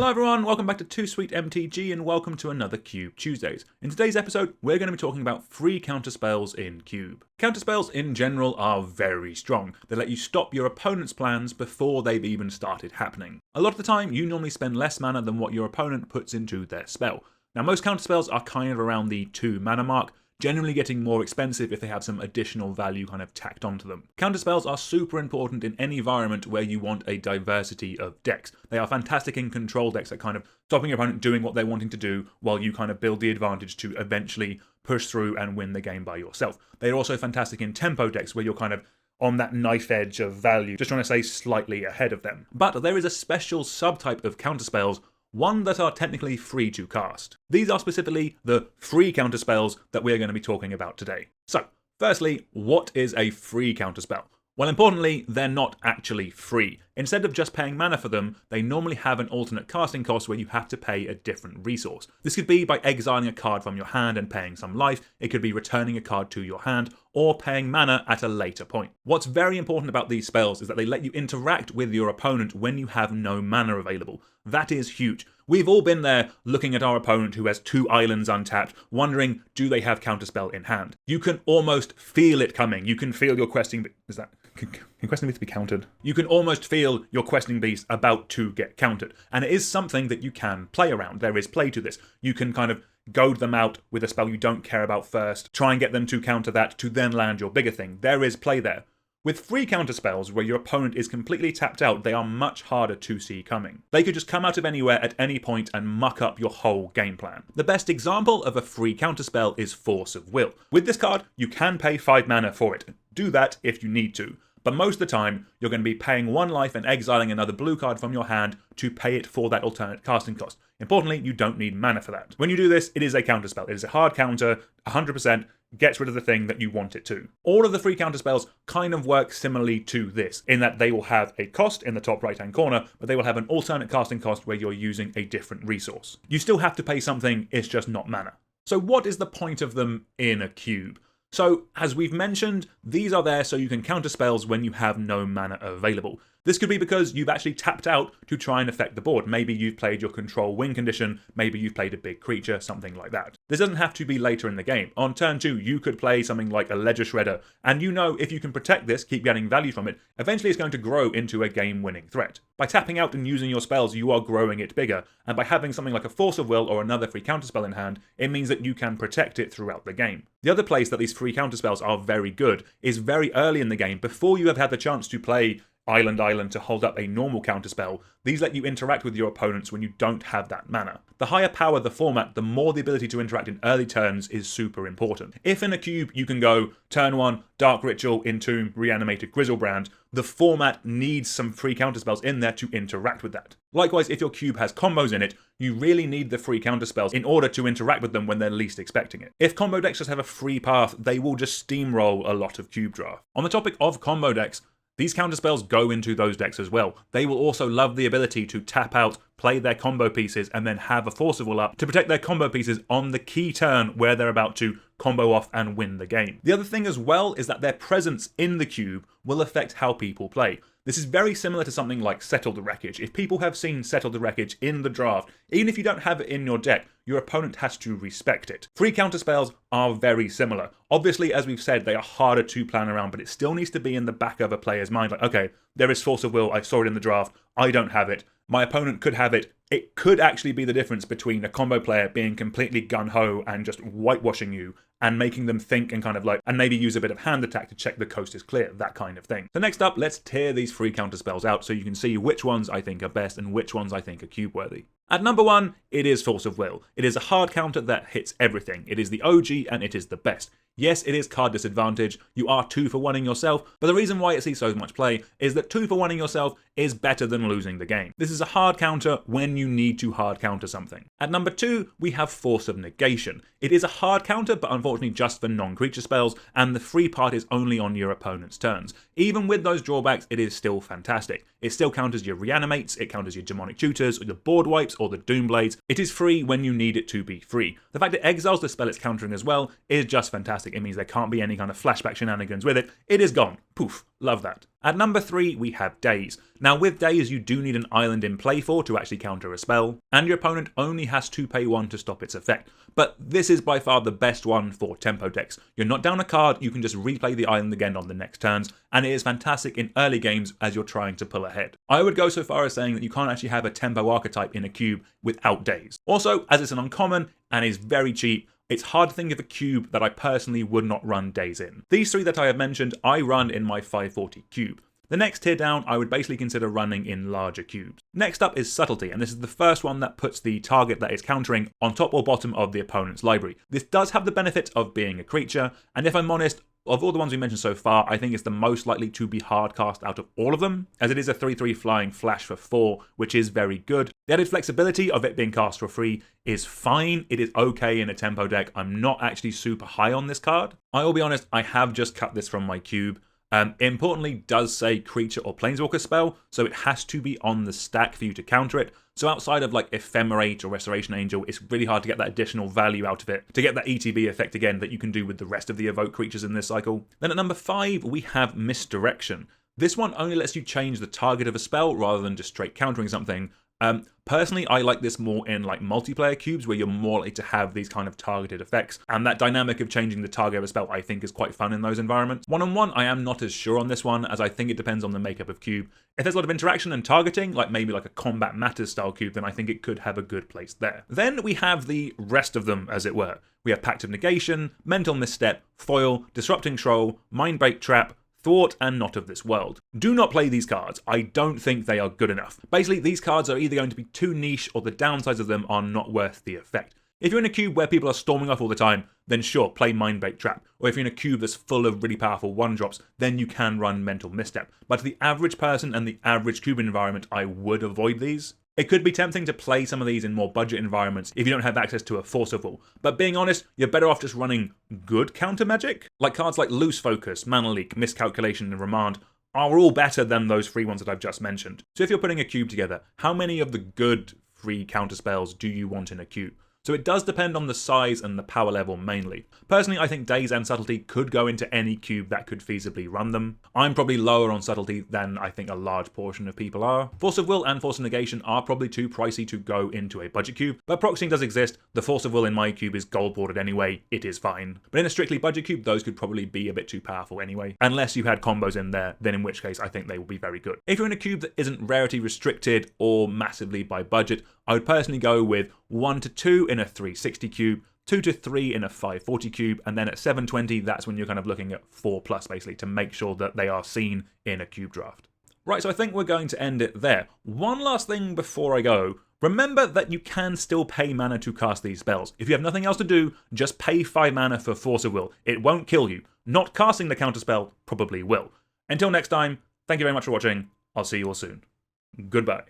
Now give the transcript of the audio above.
Hello everyone, welcome back to Too Sweet MTG and welcome to another Cube Tuesdays. In today's episode, we're going to be talking about free counterspells in Cube. Counterspells in general are very strong. They let you stop your opponent's plans before they've even started happening. A lot of the time, you normally spend less mana than what your opponent puts into their spell. Now most counterspells are kind of around the 2 mana mark, generally getting more expensive if they have some additional value kind of tacked onto them. Counterspells are super important in any environment where you want a diversity of decks. They are fantastic in control decks at kind of stopping your opponent doing what they're wanting to do while you kind of build the advantage to eventually push through and win the game by yourself. They're also fantastic in tempo decks where you're kind of on that knife edge of value, just trying to stay slightly ahead of them. But there is a special subtype of counterspells, one that are technically free to cast. These are specifically the free counterspells that we're going to be talking about today. So, firstly, what is a free counterspell? Well, importantly, they're not actually free. Instead of just paying mana for them, they normally have an alternate casting cost where you have to pay a different resource. This could be by exiling a card from your hand and paying some life, it could be returning a card to your hand, or paying mana at a later point. What's very important about these spells is that they let you interact with your opponent when you have no mana available. That is huge. We've all been there looking at our opponent who has 2 islands untapped, wondering, do they have counterspell in hand? You can almost feel it coming. You can feel your questing... Can questing beast be countered? You can almost feel your questing beast about to get countered. And it is something that you can play around. There is play to this. You can kind of goad them out with a spell you don't care about first, try and get them to counter that to then land your bigger thing. There is play there. With free counterspells, where your opponent is completely tapped out, they are much harder to see coming. They could just come out of anywhere at any point and muck up your whole game plan. The best example of a free counterspell is Force of Will. With this card, you can pay 5 mana for it. Do that if you need to. But most of the time, you're going to be paying 1 life and exiling another blue card from your hand to pay it for that alternate casting cost. Importantly, you don't need mana for that. When you do this, it is a counterspell. It is a hard counter, 100%, gets rid of the thing that you want it to. All of the free counterspells kind of work similarly to this, in that they will have a cost in the top right-hand corner, but they will have an alternate casting cost where you're using a different resource. You still have to pay something, it's just not mana. So what is the point of them in a cube? So, as we've mentioned, these are there so you can counter spells when you have no mana available. This could be because you've actually tapped out to try and affect the board. Maybe you've played your control win condition, maybe you've played a big creature, something like that. This doesn't have to be later in the game. On turn 2, you could play something like a Ledger Shredder, and you know if you can protect this, keep getting value from it, eventually it's going to grow into a game-winning threat. By tapping out and using your spells, you are growing it bigger, and by having something like a Force of Will or another free counterspell in hand, it means that you can protect it throughout the game. The other place that these free counterspells are very good is very early in the game, before you have had the chance to play Island to hold up a normal counterspell. These let you interact with your opponents when you don't have that mana. The higher power the format, the more the ability to interact in early turns is super important. If in a cube you can go turn 1, Dark Ritual, Entomb, Reanimated Grizzlebrand, the format needs some free counterspells in there to interact with that. Likewise, if your cube has combos in it, you really need the free counterspells in order to interact with them when they're least expecting it. If combo decks just have a free path, they will just steamroll a lot of cube draft. On the topic of combo decks, these counterspells go into those decks as well. They will also love the ability to tap out, play their combo pieces, and then have a Force of Will up to protect their combo pieces on the key turn where they're about to combo off and win the game. The other thing as well is that their presence in the cube will affect how people play. This is very similar to something like Settle the Wreckage. If people have seen Settle the Wreckage in the draft, even if you don't have it in your deck, your opponent has to respect it. Free counterspells are very similar. Obviously, as we've said, they are harder to plan around, but it still needs to be in the back of a player's mind. Like, okay, there is Force of Will, I saw it in the draft, I don't have it. My opponent could have it. It could actually be the difference between a combo player being completely gun-ho and just whitewashing you and making them think and kind of like, and maybe use a bit of hand attack to check the coast is clear, that kind of thing. So next up, let's tear these free counterspells out so you can see which ones I think are best and which ones I think are cube-worthy. At number 1, it is Force of Will. It is a hard counter that hits everything. It is the OG and it is the best. Yes, it is card disadvantage. You are 2 for 1ing yourself, but the reason why it sees so much play is that 2 for 1ing yourself is better than losing the game. This is a hard counter when you need to hard counter something. At number 2, we have Force of Negation. It is a hard counter, but unfortunately just for non-creature spells, and the free part is only on your opponent's turns. Even with those drawbacks, it is still fantastic. It still counters your Reanimates, it counters your Demonic Tutors, or your Board Wipes, or the Doomblades. It is free when you need it to be free. The fact it exiles the spell it's countering as well is just fantastic. fantastic. It means there can't be any kind of flashback shenanigans with it. It is gone. Poof. Love that. At number 3, we have Daze. Now with Daze, you do need an island in play for to actually counter a spell, and your opponent only has to pay 1 to stop its effect. But this is by far the best one for tempo decks. You're not down a card, you can just replay the island again on the next turns, and it is fantastic in early games as you're trying to pull ahead. I would go so far as saying that you can't actually have a tempo archetype in a cube without Daze. Also, as it's an uncommon and is very cheap, it's hard to think of a cube that I personally would not run Daze in. These 3 that I have mentioned, I run in my 540 cube. The next tier down, I would basically consider running in larger cubes. Next up is Subtlety, and this is the first one that puts the target that is countering on top or bottom of the opponent's library. This does have the benefit of being a creature, and if I'm honest, of all the ones we mentioned so far, I think it's the most likely to be hard cast out of all of them, as it is a 3/3 flying flash for 4, which is very good. The added flexibility of it being cast for free is fine. It is okay in a tempo deck. I'm not actually super high on this card. I will be honest, I have just cut this from my cube. Importantly, does say creature or planeswalker spell, so it has to be on the stack for you to counter it. So outside of like Ephemerate or Restoration Angel, it's really hard to get that additional value out of it, to get that ETB effect again that you can do with the rest of the evoke creatures in this cycle. Then at number 5, we have Misdirection. This one only lets you change the target of a spell rather than just straight countering something. Personally, I like this more in like multiplayer cubes where you're more likely to have these kind of targeted effects, and that dynamic of changing the target of a spell I think is quite fun in those environments. One-on-one, I am not as sure on this one, as I think it depends on the makeup of cube. If there's a lot of interaction and targeting, like maybe like a Combat Matters style cube, then I think it could have a good place there. Then we have the rest of them, as it were. We have Pact of Negation, Mental Misstep, Foil, Disrupting Troll, Mindbreak Trap, Thwart, and Not of This World. Do not play these cards. I don't think they are good enough. Basically, these cards are either going to be too niche or the downsides of them are not worth the effect. If you're in a cube where people are storming off all the time, then sure, play Mindbreak Trap. Or if you're in a cube that's full of really powerful 1-drops, then you can run Mental Misstep. But to the average person and the average cube environment, I would avoid these. It could be tempting to play some of these in more budget environments if you don't have access to a Force of Will, but being honest, you're better off just running good counter magic. Like cards like Loose Focus, Mana Leak, Miscalculation, and Remand are all better than those free ones that I've just mentioned. So if you're putting a cube together, how many of the good free counter spells do you want in a cube? So it does depend on the size and the power level mainly. Personally, I think Daze and Subtlety could go into any cube that could feasibly run them. I'm probably lower on Subtlety than I think a large portion of people are. Force of Will and Force of Negation are probably too pricey to go into a budget cube, but proxying does exist. The Force of Will in my cube is gold boarded anyway, it is fine. But in a strictly budget cube, those could probably be a bit too powerful anyway. Unless you had combos in there, then in which case I think they will be very good. If you're in a cube that isn't rarity restricted or massively by budget, I would personally go with 1 to 2 in a 360 cube, 2 to 3 in a 540 cube, and then at 720, that's when you're kind of looking at 4+ basically to make sure that they are seen in a cube draft. Right, so I think we're going to end it there. One last thing before I go. Remember that you can still pay mana to cast these spells. If you have nothing else to do, just pay 5 mana for Force of Will. It won't kill you. Not casting the counterspell probably will. Until next time, thank you very much for watching. I'll see you all soon. Goodbye.